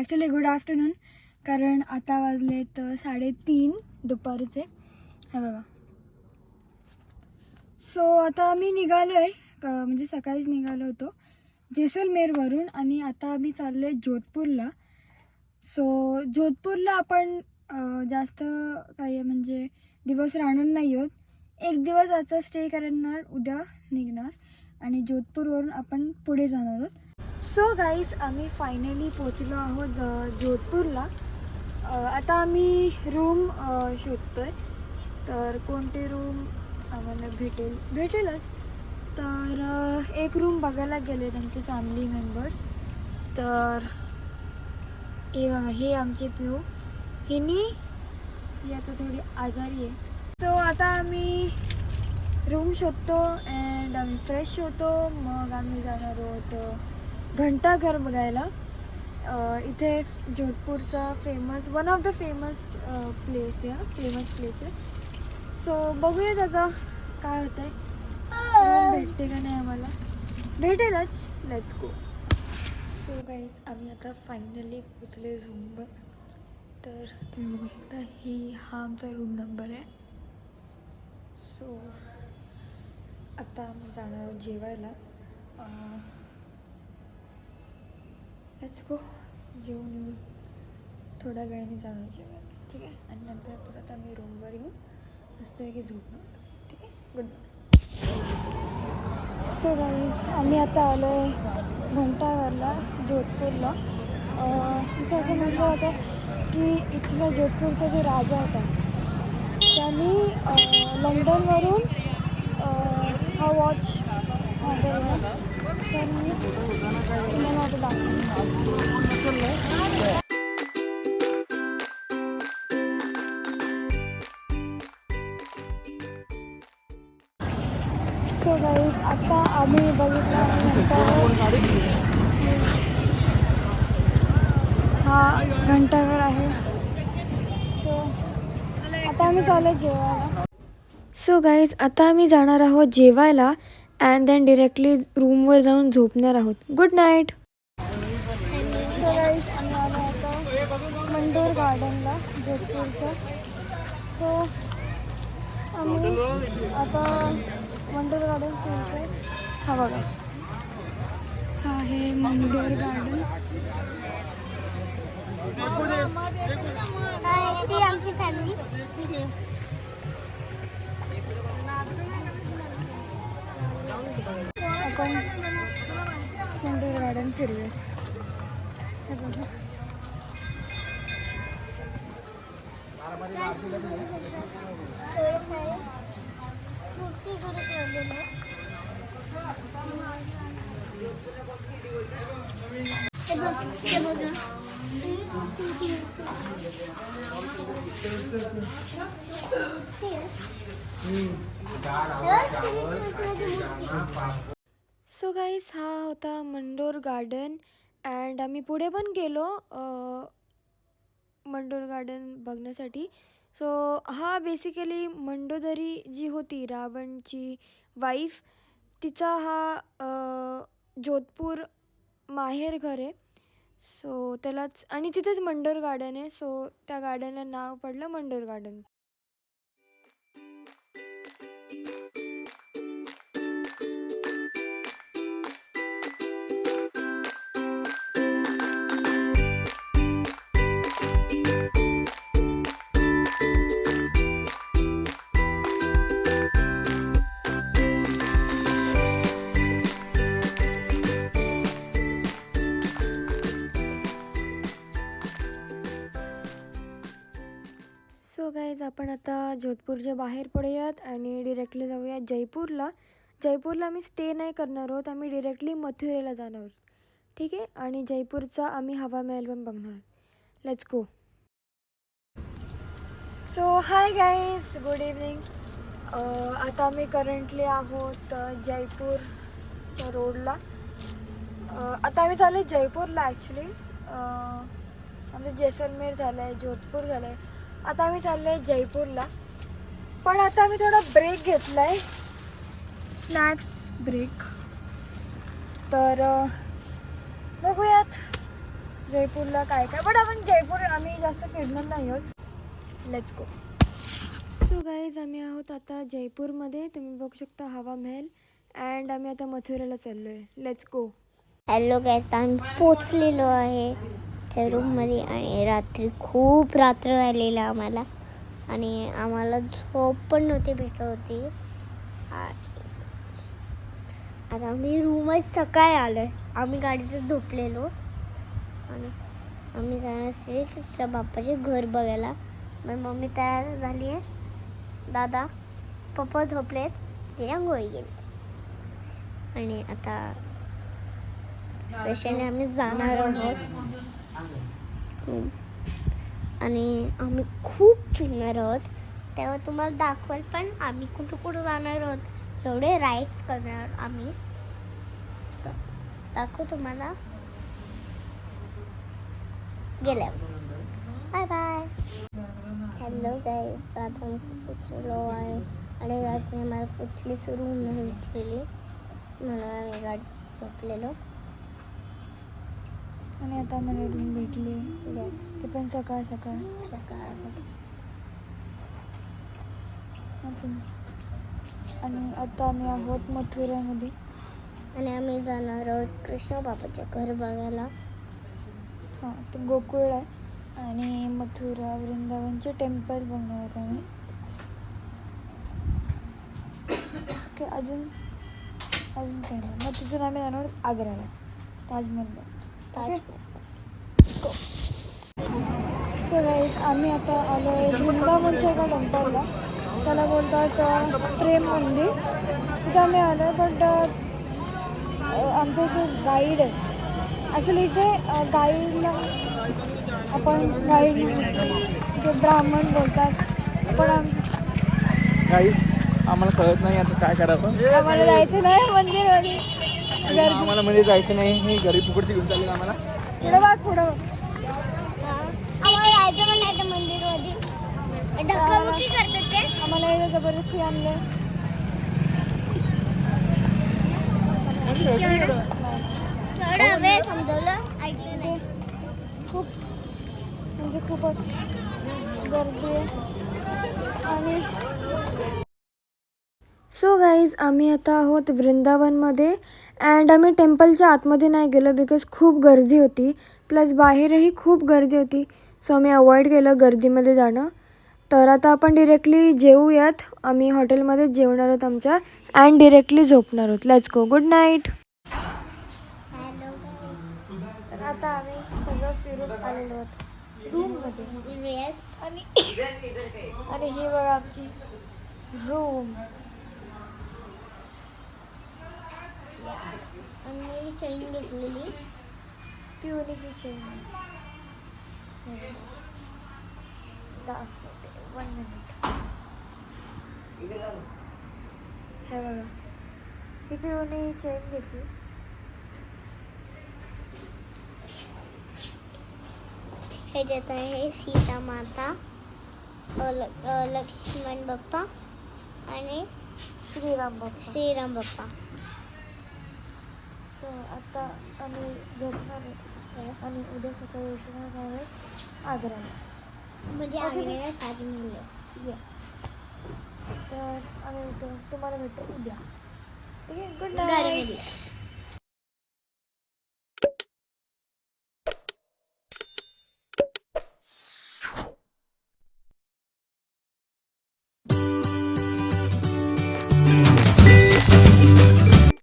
Actually good afternoon, कारण आता वाजलेत 3:30 दुपारचे. हे बघा. सो आता आम्ही निघालो आहे, म्हणजे सकाळीच निघालो होतो जैसलमेरवरून, आणि आता आम्ही चाललो आहे जोधपूरला. सो जोधपूरला आपण जास्त काही म्हणजे दिवस राहणार नाही आहोत. एक दिवस आजचा स्टे करणार, उद्या निघणार आणि जोधपूरवरून आपण पुढे जाणार आहोत. सो गाईज, आम्ही फायनली पोचलो आहोत जोधपूरला. आता आम्ही रूम शोधतो आहे, तर कोणती रूम आम्हाला भेटेलच. तर एक रूम बघायला गेले त्यांचे फॅमिली मेंबर्स. तर हे बघा, हे आमचे पिऊ, ही आता थोडी आजारी आहे. सो आता आम्ही रूम शोधतो अँड आम्ही फ्रेश होतो. मग आम्ही जाणार आहोत घंटाघर बघायला. इथे जोधपूरचा one of the famous place आहे. सो बघूयात आता काय होतं आहे, भेटते का नाही आम्हाला. भेटेलच, लेट्स गो. सो गाईज, आम्ही आता फायनली पोचले रूमवर. तर तुम्ही बघू शकता, हा आमचा रूम नंबर आहे. सो आता आम्ही जाणार आहोत जेवायला. Let's go. जेवून येऊ, थोड्या वेळाने जाणार जेवायला, ठीक आहे. आणि नंतर परत आम्ही रूमवर येऊन मस्तपैकी झोपणार, ठीक आहे. Good night. सो गाईज, आम्ही आता आलो आहे घंटाघरला, जोधपूरला. इथं असं म्हटलं होतं की इथला जोधपूरचा जो राजा होता त्यांनी लंडनवरून हा वॉच ऑर्डर केला. त्यांनी तुम्हाला आता दाखवलं. सो गाईज, आता आम्ही बघितल्यानंतर हा घंटाघर आहे. सो आता आम्ही चालू जेवायला. सो गाईज, आता आम्ही जाणार आहोत जेवायला अँड देन डिरेक्टली रूमवर जाऊन झोपणार आहोत. Good night. सो गाईज, आम्ही आलो आता मंडोर गार्डनला जोधपूरच्या. सो आम्ही आता मंडोर गार्डन फिरतो. हा बघा, हा आहे मंडोर गार्डन. ती आमची फॅमिली. आपण मंडोर गार्डन फिरूयात. हे बघा, सो गाईस, हा होता मंडोर गार्डन अँड आम्ही पुढे पण गेलो मंडोर गार्डन बघण्यासाठी. सो हा बेसिकली मंडोदरी जी होती रावणची वाईफ, तिचा हा जोधपूर माहेर घर आहे. सो त्यालाच, आणि तिथेच मंडोर गार्डन आहे. सो त्या गार्डनला नाव पडलं मंडोर गार्डन. सो गाईज, आपण आता जोधपूरच्या बाहेर पडूयात आणि डिरेक्टली जाऊया जयपूरला. जयपूरला आम्ही स्टे नाही करणार आहोत, आम्ही डिरेक्टली मथुरेला जाणार आहोत, ठीक आहे. आणि जयपूरचा आम्ही हवा महल पण बघणार आहोत. Let's go. So hi guys, good evening. आता आम्ही करंटली आहोत जयपूरच्या रोडला. आता आम्ही चालू आहे जयपूरला. ॲक्च्युली आमचं जैसलमेर झालं आहे, जोधपूर झालं आहे. आता आम्ही चाललो आहे जयपूरला. पण आता आम्ही थोडा ब्रेक घेतला आहे, स्नॅक्स ब्रेक. तर बघूयात जयपूरला काय काय, बट आपण जयपूर आम्ही जास्त फिरणार नाही आहोत. Let's go. सो गाईज आम्ही आहोत आता जयपूरमध्ये. तुम्ही बघू शकता हवा महल. अँड आम्ही आता मथुरेला चाललो आहे. Let's go. हॅलो गॅस, आम्ही पोचलेलो आहे त्या रूममध्ये आणि रात्री खूप रात्र झालेला आम्हाला आणि आम्हाला झोप पण नव्हती भेटत होती. आता आम्ही रूमच सकाळी आलो आहे. आम्ही गाडीतच झोपलेलो आणि आम्ही जाणार श्रीकृष्ण बाप्पाचे घर बघायला. माझी मम्मी तयार झाली आहे, दादा पप्पा झोपलेत, ते आंघोळी गेले आणि आता स्पेशली आम्ही जाणार आहोत आणि आम्ही खूप फिरणार आहोत. तेव्हा तुम्हाला दाखवाल पण आम्ही कुठं कुठं जाणार आहोत, एवढे राईड्स करणार आम्ही. दाखवू तुम्हाला गेल्यावर. Bye bye. हॅलो गाईज, आता आम्ही पोचलो आहे आणि रात्री मला कुठलीच रूम नाही भेटलेली म्हणून आम्ही गाडीत झोपलेलो आणि आता मला रूम भेटली. येस, ते पण सकाळ सकाळ. आणि आता आम्ही आहोत मथुरामध्ये आणि आम्ही जाणार आहोत कृष्ण बाबाच्या घर बघायला. हां, ते गोकुळ आहे आणि मथुरा वृंदावनचे टेम्पल बघणार आहोत आम्ही. ओके, अजून काही नाही. मग तिथून आम्ही जाणार आहोत आग्र्याला, ताजमहल. सो गाईज आम्ही आता आलो आहे वृंदावनच्या एका टेम्पलला. त्याला बोलतात प्रेम मंदिर. तिथे आम्ही आलो आहे. बट आमचा जो गाईड आहे, ॲक्च्युली इथे गाईडला आपण गाईड जे ब्राह्मण बोलतात, पण काहीच आम्हाला कळत नाही आता काय करावं. आम्हाला जायचं नाही मंदिरमध्ये. आम्हाला म्हणजे जायचं नाही, मी घरी फुकटची घेऊन चालले आम्हाला. पुढं बघ, पुढं बघ. आम्हाला जायचं पण नाही तर मंदिरमध्ये. धक्काबुक्की करतात ते. आम्हाला इथे जबरदस्ती आणलं. थोडा वेळ समजवलं, ऐकलं नाही. खूप म्हणजे खूपच गर्दी आहे. आणि सो गाईज आम्ही आता आहोत वृंदावनमध्ये. अँड आम्ही टेम्पलच्या आतमध्ये नाही गेलो बिकॉज खूप गर्दी होती, प्लस बाहेरही खूप गर्दी होती. सो आम्ही अवॉइड केलं गर्दीमध्ये जाणं. तर आता आपण डिरेक्टली जेवूयात. आम्ही हॉटेलमध्ये जेवणार आहोत आमच्या अँड डिरेक्टली झोपणार आहोत. Let's go. Good night. तर आता आम्ही सगळं फिरून आलेलो आहोत रूममध्ये. येस, आणि ही बघा आमची रूम. आम्ही चैन घेतलेली. पिवणी की चेन दाखवते. 1 मिनिट. हे बघा, ही पिवणी चेन घेतली. ह्याच्यात आहे सीता माता, लक्ष्मण बाप्पा आणि श्रीराम बाप्पा. श्रीराम बाप्पा. सो आता आम्ही झोपणार आहोत येस, आणि उद्या सकाळी उठणार आहोत आग्र्याला. म्हणजे आग्र्याला ताजमहल आहे. येस. तर आम्ही तुम्हाला भेटतो उद्या. ठीक आहे. गुड गाडीमध्ये. नाईट.